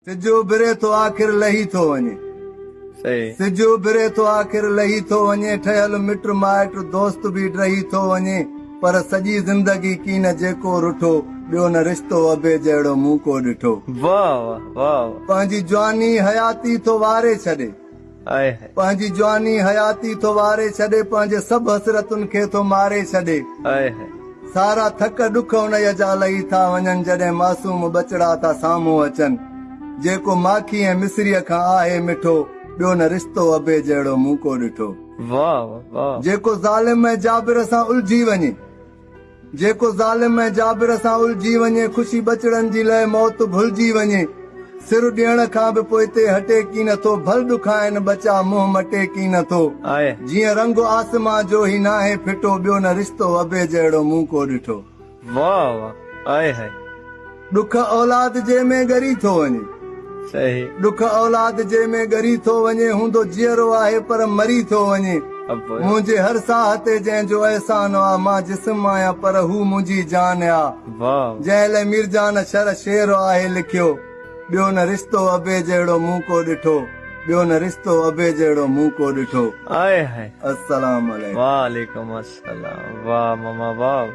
सिजो बिरे तो आखिर लही थो वञे सही सिजो बिरे तो आखिर लही थो वञे ठहियल मिट माइट दोस्त बि रही थो वञे पर सॼी ज़िंदगी कीन जेको रुठो ॿियो न रिश्तो अबे जहिड़ो मूं को ॾिठो। वाह वाह वाह पंहिंजी जवानी हयाती थो वारे छॾे आए पंहिंजी जवानी हयाती थो वारे छॾे पंहिंजे सभु हसरतुनि खे थो मारे छॾे आए सारा थक ॾुख उनजा जा लही था वञनि जॾहिं मासूम बचड़ा था साम्हूं अचनि जेको माखी ऐं मिसरीअ खां आहे मिठो ॿियो न रिश्तो अबे जहिड़ो मूं को ॾिठो। वाह वाह जेको ज़ालिम ऐं जाबिर सां उलझी वञे जेको ज़ालिम ऐं जाबिर सां उलझी वञे ख़ुशी बचड़नि जी लाइ मौत भुलिजी वञे सिर ॾियण खां बि पोइ हिते हटे की नथो भल ॾुखाइनि बचा मुंहुं मटे की नथो आए जीअं रंग आसमां जो ही नाहे फिटो ॿियो न रिश्तो अबे जहिड़ो मूं को ॾिठो। वाह वाह आए है ॾुख औलाद जे में ॻरी थो वञे सही ॾुख औलाद जे में ॻरी थो वञे हूंदो जीअरो आहे पर मरी थो वञे अब मुंहिंजे हर साह ते जंहिंजो अहसान आहे मां जिस्म आहियां पर हू मुंहिंजी जान आहे वाह जंहिं लाइ मीरजान शर शेर आहे लिखियो ॿियो न रिश्तो अबे जहिड़ो मूं को ॾिठो ॿियो न रिश्तो अबे जहिड़ो मूं को ॾिठो। आए है अस्सलाम वालेकुम। वालेकुम अस्सलाम वाह मामा वाह।